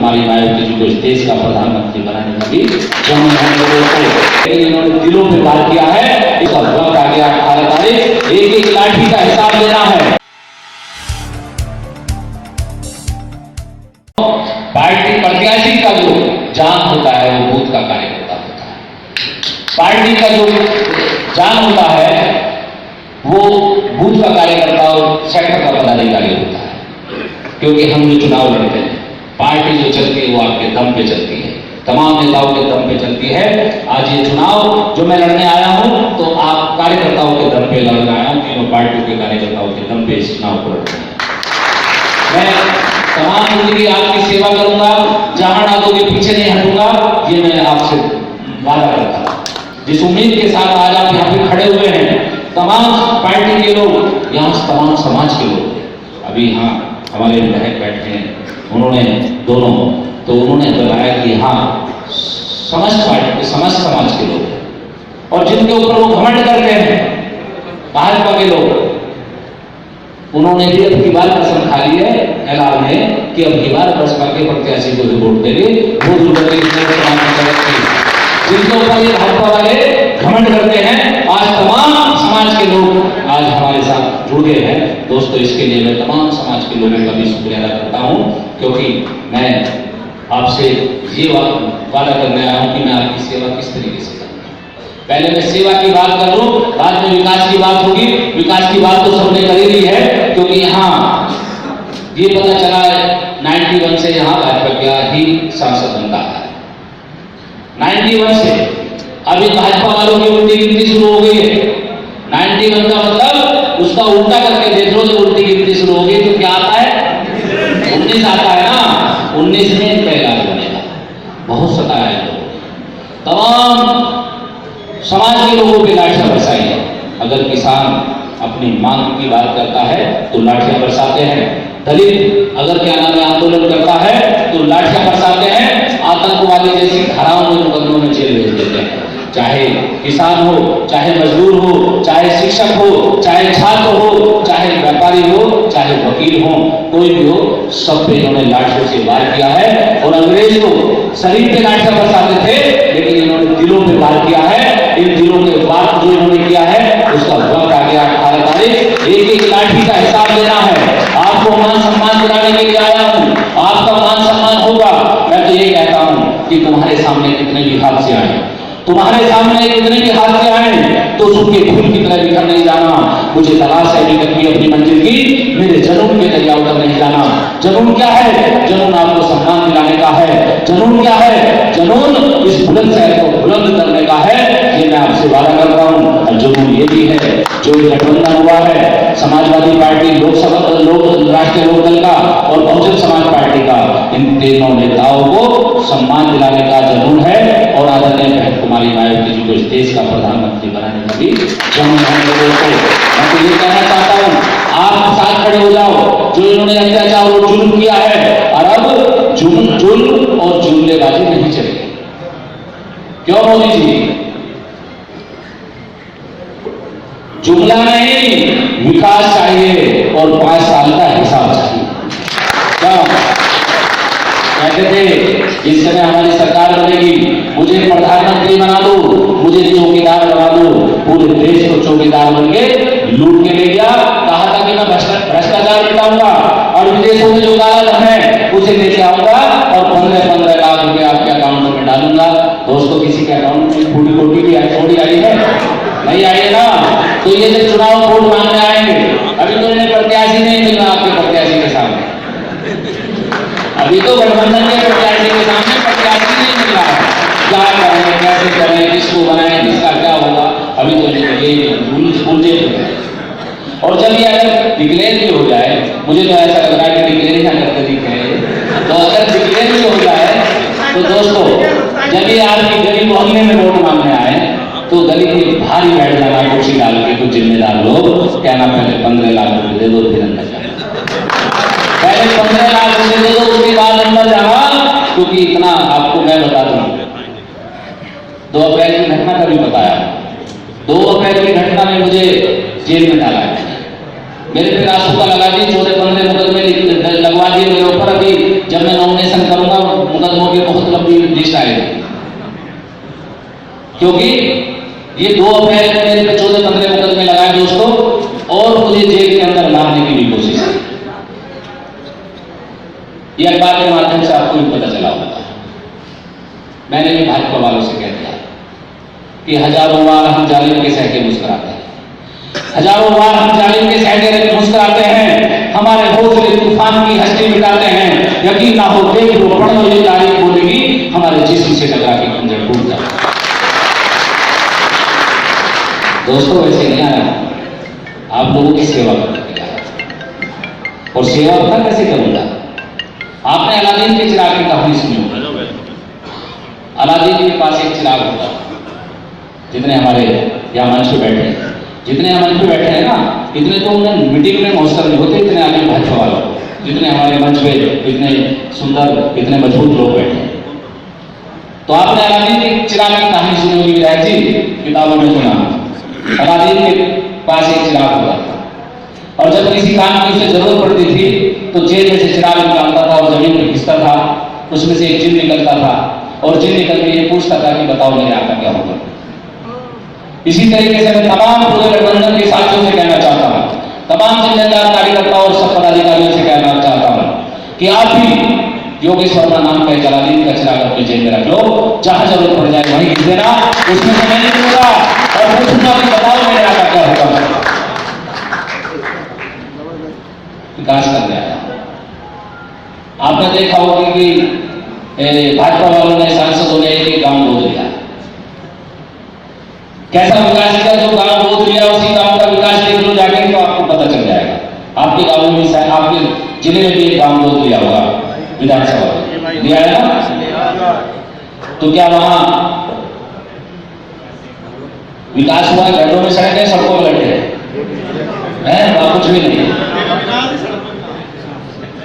कुमारी मायावती जी को इस देश का प्रधानमंत्री बनाने का भी लेकिन इन्होंने दिलों पे वार किया है। इसका वक्त आ गया 18 तारीख, एक एक लाठी का हिसाब लेना है। पार्टी प्रत्याशी का जो जान होता है वो बूथ का कार्यकर्ता होता है। पार्टी का जो जान होता है वो बूथ का कार्यकर्ता और सेक्टर का पदाधिकारी होता है। क्योंकि हम जो चुनाव लड़ते हैं, पार्टी जो चलती है वो आपके दम पे चलती है, तमाम नेताओं के दम पे चलती है। आज ये चुनाव जो मैं लड़ने आया हूं तो आप कार्यकर्ताओं के दम पे लड़ने आया हूं, तीनों पार्टियों के कार्यकर्ताओं के दम पे इस चुनाव को लड़ना है। मैं तमाम जिंदगी आपकी सेवा करूंगा, जहां ना दोगे पीछे नहीं हटूंगा, ये मैं आपसे वादा करता हूं। जिस उम्मीद के साथ आज आप यहाँ पे खड़े हुए हैं, तमाम पार्टी के लोग, यहाँ तमाम समाज के लोग, अभी यहाँ हमारे विधायक बैठे हैं, उन्होंने दोनों तो उन्होंने बताया कि हाँ समस्त पार्टी के समस्त समाज के लोग हैं और जिनके ऊपर वो घमंड करते हैं भाजपा के लोग, उन्होंने भी अब की बार कसम खा ली है ऐलान है कि अब की बार बसपा के प्रत्याशी को जो वोट देंगे वो जिनके ऊपर ये भाजपा वाले घमंड करते हैं। आज तमाम समाज के लोग आज हमारे साथ जुड़ गए हैं। दोस्तों, इसके लिए मैं तमाम समाज के लोगों का भी शुक्रिया अदा करता हूं, क्योंकि मैं आपसे ये वादा करने आया हूं कि मैं आपकी सेवा किस तरीके से करूंगा। पहले मैं सेवा की बात कर लूं, बाद में विकास की बात होगी। विकास की बात तो सबने करी ली है, क्योंकि यहाँ ये पता चला है 91 से यहाँ भाजपा ही सांसद बनता है। 91 से अभी भाजपा वालों की उल्टी गिनती शुरू हो गई है। 91 का मतलब उसका उल्टा करके देख लो, जब उल्टी गिनती शुरू हो गई तो क्या आता है? 19 आता है ना। 19 में पहला बनेगा। बहुत सताया है लोग, तमाम समाज के लोगों पे लाठियां बरसाई है। अगर किसान अपनी मांग की बात करता है तो लाठियां बरसाते हैं, दलित अगर क्या नाम है आंदोलन करता है तो लाठियां बरसाते हैं, आतंकवादी जैसी धाराओं में मुकदमों में जेल भेज देते हैं। चाहे किसान हो, चाहे मजदूर हो, चाहे शिक्षक हो, चाहे छात्र हो, चाहे व्यापारी हो, चाहे वकील हो, कोई भी हो, सब पे इन्होंने लाठियों से वार किया है। और अंग्रेज को शरीर पे लाठियां बरसाते थे, लेकिन इन्होंने दिलों पे वार किया है। इन दिलों के वार जो इन्होंने किया है उसका वक्त आ गया 18 तारीख, एक एक लाठी का हिसाब लेना है। आपको मान सम्मान दिलाने के लिए आया हूं, आपका मान सम्मान होगा। मैं तो ये कहता हूं कि तुम्हारे सामने कितने भी हादसे आए, तुम्हारे सामने कितने भी हादसे आए, तो सूखे फूल की तरह बिखर नहीं जाना। मुझे तलाश है अभी तक की अपनी मंजिल की, मेरे जुनून के दरिया उतर नहीं जाना। जुनून क्या है? जुनून आपको सम्मान दिलाने का है। जुनून क्या है? जुनून इस बुलंद शहर को बुलंद करने का है। ये मैं आपसे वादा कर रहा हूं। और जुनून ये भी है जो गठबंधन हुआ है समाजवादी पार्टी, लोकसभा राष्ट्रीय लोकदल का और बहुजन समाज पार्टी का, इन तीनों नेताओं को सम्मान दिलाने का जुनून है। और आदरणीय बहन कुमारी मायावती जी को इस देश का प्रधानमंत्री बनाने का भी जुनून है। मैं तो ये कहना चाहता हूं, आप साथ खड़े हो जाओ। जो इन्होंने अत्याचार और जुल्म किया है, और अब जुल्म और जुमलेबाजी नहीं चलेगी। क्यों मोदी जी? जुमला नहीं, विकास चाहिए और 5 साल का हिसाब चाहिए। क्या कहते थे जिस समय हमारी सरकार बनेगी मुझे प्रधानमंत्री बना दो, मुझे चौकीदार बना दो। पूरे देश को चौकीदार बन के लूट के ले गया। कहा था कि मैं भ्रष्टाचार मिटाऊंगा और विदेशों में जो काला धन है उसे लेके आऊंगा और 15-15 लाख रुपए आपके अकाउंट में डालूंगा। दोस्तों, किसी के अकाउंट में फूटी कोटी भी थोड़ी आई है? नहीं आई है ना। तो ये जब चुनाव वोट मांगने आएंगे, अभी तो इन्हें प्रत्याशी नहीं मिल रहा आपके प्रत्याशी के सामने, अभी तो गठबंधन के प्रत्याशी के सामने प्रत्याशी नहीं मिल रहा है। क्या करें, कैसे करें, किसको बनाएं, किसका क्या होगा, अभी तो ये उलझे हुए हैं। और जब ये अगर डिक्लेयर भी हो जाए, मुझे तो ऐसा लग रहा है कि डिक्लेयर ही ना करते दिखे, तो अगर डिक्लेयर भी हो जाए तो दोस्तों जब ये आपकी गली मोहल्ले में वोट मांगने आए तो गली की भारी बैठ जाना कुर्सी डाल के कुछ जिम्मेदार लोग कहना पहले 15 लाख रुपए दे दो फिर अंदर जाना। पहले 15 लाख रुपए दे दो, उसके बाद अंदर जाना। क्योंकि इतना आपको मैं बता दूं, 2 अप्रैल की घटना का भी बताया। 2 अप्रैल की घटना में मुझे जेल में डाला है। मेरे पे रासुका लगा दी, 14-15 मुकदमे लगवा दिए मेरे ऊपर। अभी जब मैं नॉमिनेशन करूंगा क्योंकि ये 2 अप्रैल में मेरे पे 14-15 मुकदमे लगाए दोस्तों, और मुझे जेल के अंदर लाने की भी कोशिश की। ये अखबार के माध्यम से आपको भी पता चला होगा। मैंने भी भाजपा वालों से कह दिया कि हजारों बार हम जालिम के सहके मुस्कुराते हैं, हजारों बार हम जालिम के सहके मुस्कुराते हैं, हमारे हौसले तूफान की हस्ती मिटाते हैं। यकीन ना हो, देख लो, पढ़ लो, ये तारीख बोलेगी, हमारे जिस्म से टकरा के खंजर टूट जाए। दोस्तों वैसे नहीं आया, आप लोगों की सेवा करने आया, और सेवा पता कैसे करूंगा। आपने अलादीन के चिराग की कहानी सुनी होगी। अलादीन के पास एक चिराग होता, जितने हमारे यहाँ मंच पे बैठे हैं, जितने यहाँ मंच पे बैठे हैं ना, इतने तो उन्हें मीटिंग में मौसर नहीं होते, इतने आगे भाजपा वालों, जितने हमारे मंच पे इतने सुंदर, इतने मजबूत लोग बैठे हैं। तो आपने अलादीन के चिराग की कहानी सुनी होगी विधायक जी, किताबों में सुना। अलादीन के पास एक चिराग होता था, और जब किसी काम की उसे जरूरत पड़ती थी तो जेल में से चिराग निकालता था और जमीन में घिसता था, उसमें से एक जिन निकलता था, और जिन निकल के ये पूछता था कि बताओ मेरे आका क्या होगा। इसी तरीके से मैं तमाम पूरे गठबंधन के साथियों से कहना चाहता हूं, तमाम जिम्मेदार कार्यकर्ताओं और सब पदाधिकारियों से कहना चाहता हूं कि आप भी योगेश वर्मा नाम का अलादीन का चिराग अपने जेल में रख लो, जहां जरूरत पड़ जाए वहीं घिस देना, उसमें से मैं नहीं दूंगा, और पूछूंगा कि बताओ मेरे आका क्या होगा। विकास कर गया। आपने देखा होगा कि भाजपा वालों ने, सांसदों ने एक गांव गोद लिया। कैसा विकास किया? जो गांव गोद लिया उसी गांव का विकास देख लो जाके, तो आपको पता चल जाएगा। आपके गांव में, आपके जिले में भी एक गांव गोद लिया होगा, विधानसभा में लिया है ना? तो क्या वहां विकास हुआ? गड्ढों में सड़क है, सड़कों में गड्ढे हैं, वहां कुछ भी नहीं।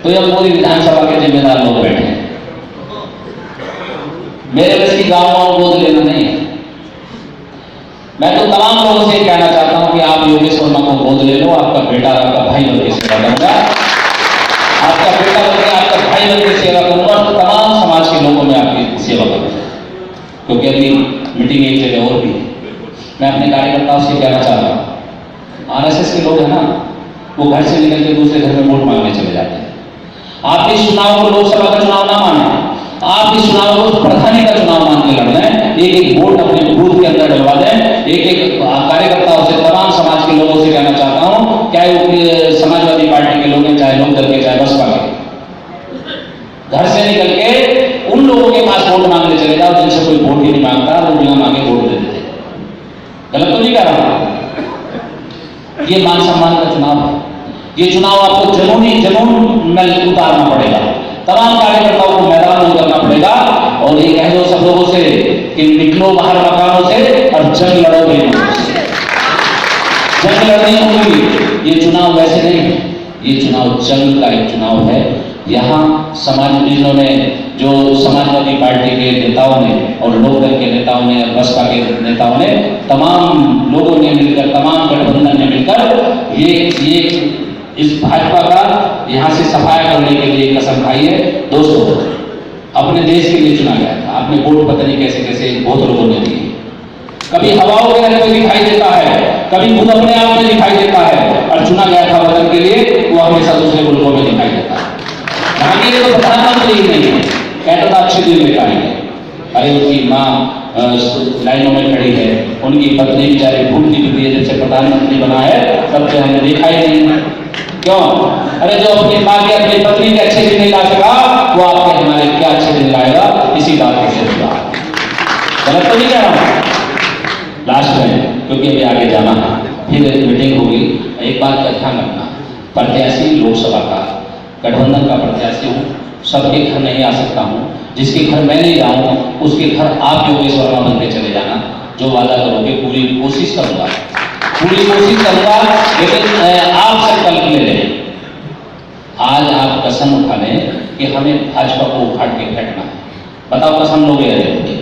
तो ये पूरी विधानसभा के जिम्मेदार लोग बैठे हैं। मेरे बस की गांव गोद लेना नहीं है। मैं तो तमाम लोगों से कहना चाहता हूं कि आप योगेश वर्मा को गोद ले लो, आपका बेटा, आपका भाई बनकर सेवा करूंगा, आपका बेटा बनकर, आपका भाई बनकर सेवा करूंगा, और तमाम समाज के लोगों में आपकी सेवा करूंगा। क्योंकि अभी मीटिंग एक जगह और भी है। मैं अपने कार्यकर्ताओं से कहना चाह रहा हूं, आरएसएस के लोग हैं ना, वो घर से निकल के दूसरे घर में वोट मांगने चले जाते हैं। आप इस चुनाव को लोकसभा का चुनाव ना माने, आप इस चुनाव को प्रधानी का चुनाव मान के लड़ लें, एक एक वोट अपने बूथ के अंदर डलवा दें। एक एक कार्यकर्ताओं से, तमाम समाज के लोगों से कहना चाहता हूं, चाहे वो समाजवादी पार्टी के लोग हैं, चाहे लोकदल के, चाहे बसपा के, घर से निकल के उन लोगों के पास वोट मांगने चले जाओ जिनसे कोई वोट ही नहीं मांगता, वो बिना मांगे वोट दे देते। गलत तो नहीं कह रहा? ये मान सम्मान का चुनाव है। ये चुनाव आपको जुनून में उतारना पड़ेगा, तमाम कार्यकर्ताओं को मैदान में उतरना पड़ेगा, और ये कह दो सब लोगों से कि निकलो बाहर मकानों से और जंग लड़ोगे। जंग लड़नी होगी। ये चुनाव वैसे नहीं है, ये चुनाव जंग का एक चुनाव है। यहाँ जिन्होंने, जो समाजवादी पार्टी के नेताओं ने और लोकदल के नेताओं ने और बसपा के नेताओं ने, तमाम लोगों ने मिलकर, तमाम गठबंधन ने मिलकर ये इस भाजपा का यहाँ से सफाया करने के लिए कसम खाई है। दोस्तों, अपने देश के लिए चुना गया था, आपने वोट पता नहीं कैसे कैसे बहुत लोगों ने दिए। कभी हवाओं के अंदर दिखाई देता है, कभी खुद अपने आप में दिखाई देता है, और चुना गया था वतन के लिए, वो हमेशा दूसरे मुल्कों में दिखाई देता है। यहाँ के तो प्रधानमंत्री ही नहीं है, कहता था अच्छे दिन में खाएंगे। अरे उनकी माँ लाइनों में खड़ी है, उनकी पत्नी बेचारी भूखी फिरती है, जब से प्रधानमंत्री बना है तब से हमने देखा ही नहीं। क्यों? अरे जो अपनी माँ की, अपनी पत्नी के अच्छे दिन नहीं ला सका, वो आपके हमारे क्या अच्छे दिन लाएगा? इसी बात के लिए गलत तो नहीं कह रहा हूं। लास्ट में, क्योंकि अभी आगे जाना है, फिर एक मीटिंग होगी, एक बात का ध्यान रखना, प्रत्याशी लोकसभा का, गठबंधन का प्रत्याशी हूँ, सबके घर नहीं आ सकता हूँ। जिसके घर मैं नहीं जाऊँ उसके घर आप योगेश वर्मा बन के चले जाना। जो वादा करोगे पूरी कोशिश करूंगा, पूरी कोशिश करूंगा, लेकिन आप संकल्प ले लें। आज आप कसम उठा लें कि हमें भाजपा को उखाड़ के फेंकना है। बताओ कसम लोगे या नहीं?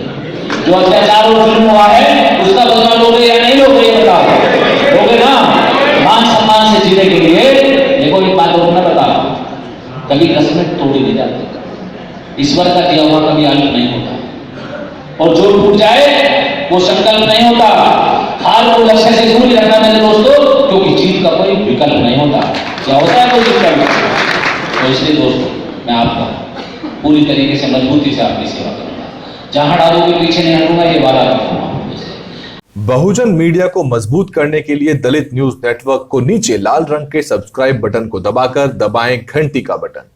जो अत्याचार और जुल्म हुआ है उसका बदला लोगे या नहीं लोगे? ये बताओ। लोगे ना? मान सम्मान से जीने के लिए देखो, एक बात और मैं बता रहा हूं, कभी कसमें तोड़ी नहीं जाती। ईश्वर का दिया हुआ कभी अंत नहीं होता, और जो टूट जाए वो संकल्प नहीं होता। हार को लक्ष्य से दूर ही रखना मेरे दोस्तों, क्योंकि जीत का कोई विकल्प नहीं होता। क्या होता है कोई विकल्प? तो इसलिए दोस्तों मैं आपका पूरी तरीके से मजबूती से आपकी सेवा करूंगा, जहां डालोगे पीछे नहीं हटूंगा, ये वादा करूंगा। बहुजन मीडिया को मजबूत करने के लिए दलित न्यूज नेटवर्क को नीचे लाल रंग के सब्सक्राइब बटन को दबाकर दबाएं घंटी का बटन।